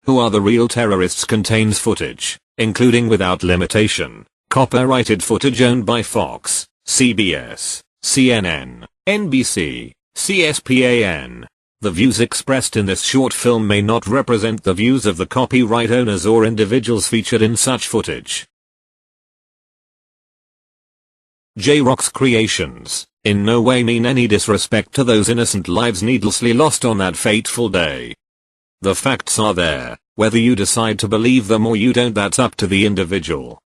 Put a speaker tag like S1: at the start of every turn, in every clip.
S1: Who Are the Real Terrorists contains footage, including without limitation, copyrighted footage owned by Fox, CBS, CNN, NBC, CSPAN. The views expressed in this short film may not represent the views of the copyright owners or individuals featured in such footage. J-Rock's creations in no way mean any disrespect to those innocent lives needlessly lost on that fateful day. The facts are there, whether you decide to believe them or you don't, that's up to the individual.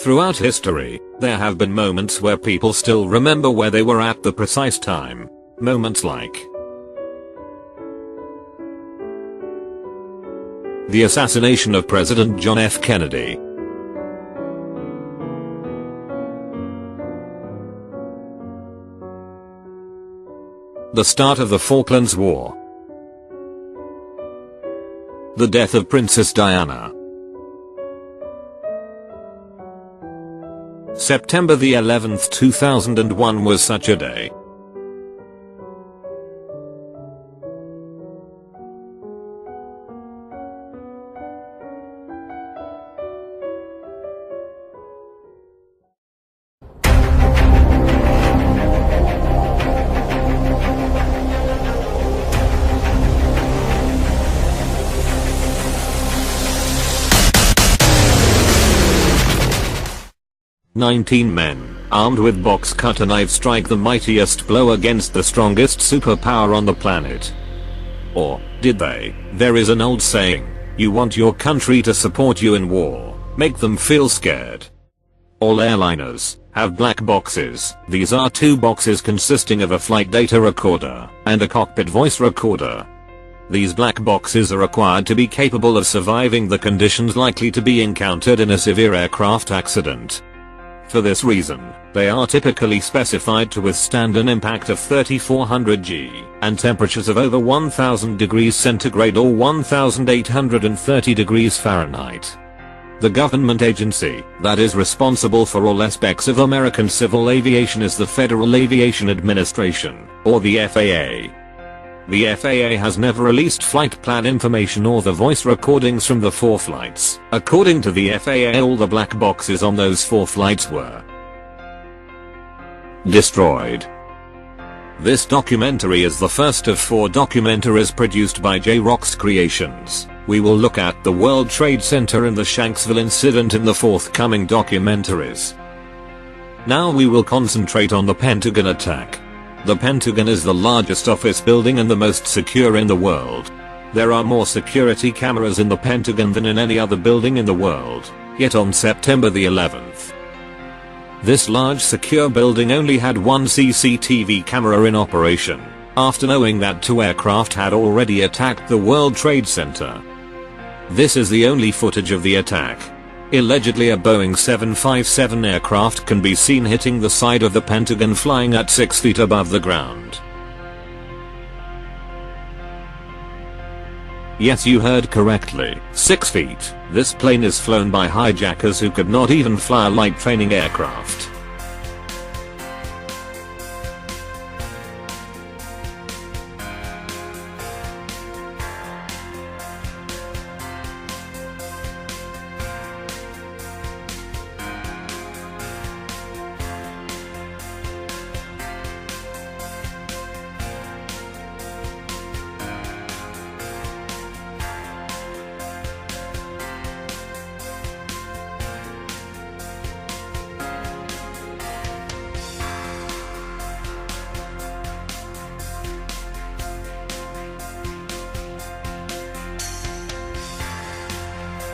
S1: Throughout history, there have been moments where people still remember where they were at the precise time. Moments like the assassination of President John F. Kennedy, the start of the Falklands War, the death of Princess Diana. September the 11th, 2001 was such a day. "19 men, armed with box cutter knives, strike the mightiest blow against the strongest superpower on the planet." Or, did they? There is an old saying, you want your country to support you in war, make them feel scared. All airliners have black boxes. These are two boxes consisting of a flight data recorder and a cockpit voice recorder. These black boxes are required to be capable of surviving the conditions likely to be encountered in a severe aircraft accident. For this reason, they are typically specified to withstand an impact of 3400 G and temperatures of over 1000 degrees centigrade or 1830 degrees Fahrenheit. The government agency that is responsible for all aspects of American civil aviation is the Federal Aviation Administration, or the FAA. The FAA has never released flight plan information or the voice recordings from the 4 flights. According to the FAA, all the black boxes on those 4 flights were destroyed. This documentary is the first of 4 documentaries produced by J-Rock's Creations. We will look at the World Trade Center and the Shanksville incident in the forthcoming documentaries. Now we will concentrate on the Pentagon attack. The Pentagon is the largest office building and the most secure in the world. There are more security cameras in the Pentagon than in any other building in the world, yet on September the 11th, this large secure building only had 1 CCTV camera in operation, after knowing that 2 aircraft had already attacked the World Trade Center. This is the only footage of the attack. Allegedly, a Boeing 757 aircraft can be seen hitting the side of the Pentagon flying at 6 feet above the ground. Yes, you heard correctly, 6 feet. This plane is flown by hijackers who could not even fly a light training aircraft.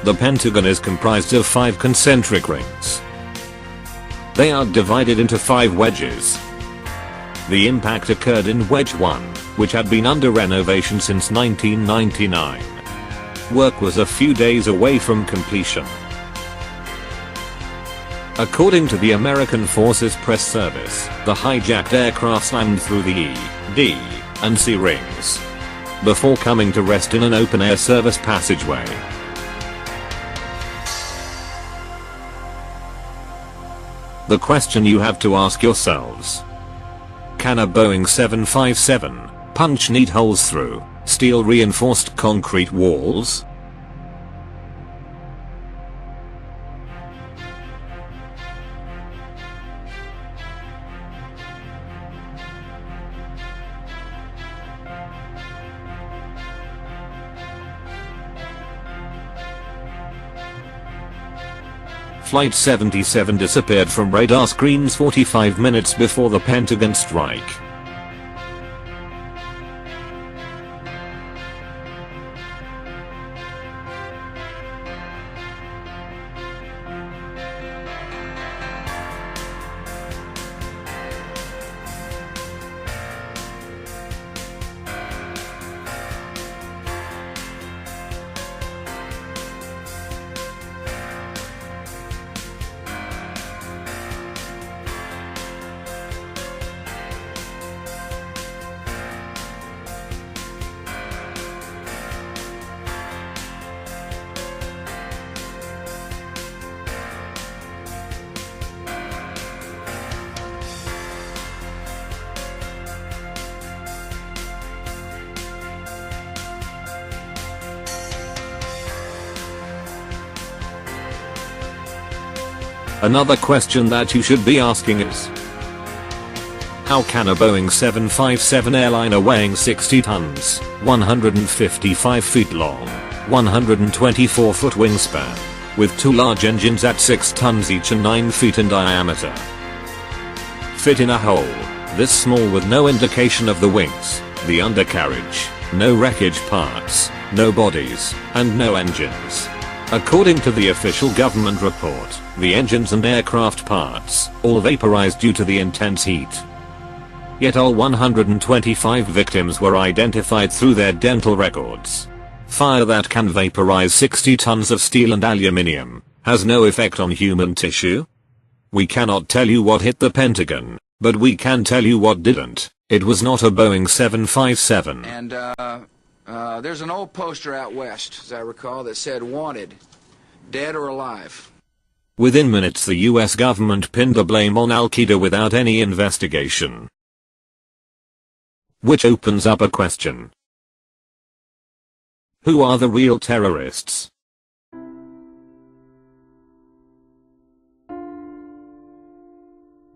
S1: The Pentagon is comprised of 5 concentric rings. They are divided into 5 wedges. The impact occurred in Wedge 1, which had been under renovation since 1999. Work was a few days away from completion. According to the American Forces Press Service, the hijacked aircraft slammed through the E, D, and C rings before coming to rest in an open-air service passageway. The question you have to ask yourselves: can a Boeing 757 punch neat holes through steel reinforced concrete walls? Flight 77 disappeared from radar screens 45 minutes before the Pentagon strike. Another question that you should be asking is: how can a Boeing 757 airliner weighing 60 tons, 155 feet long, 124 foot wingspan, with 2 large engines at 6 tons each and 9 feet in diameter, fit in a hole this small with no indication of the wings, the undercarriage, no wreckage parts, no bodies, and no engines? According to the official government report, the engines and aircraft parts all vaporized due to the intense heat. Yet all 125 victims were identified through their dental records. Fire that can vaporize 60 tons of steel and aluminium has no effect on human tissue? We cannot tell you what hit the Pentagon, but we can tell you what didn't. It was not a Boeing 757.
S2: And there's an old poster out west, as I recall, that said "Wanted, dead or alive."
S1: Within minutes the US government pinned the blame on Al-Qaeda without any investigation. Which opens up a question. Who are the real terrorists?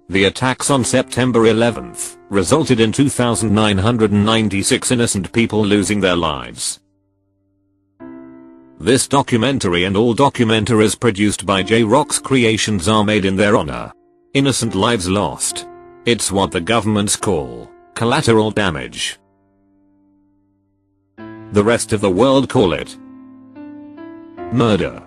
S1: The attacks on September 11th resulted in 2,996 innocent people losing their lives. This documentary and all documentaries produced by J-Rocks Creations are made in their honor. Innocent lives lost. It's what the governments call collateral damage. The rest of the world call it murder.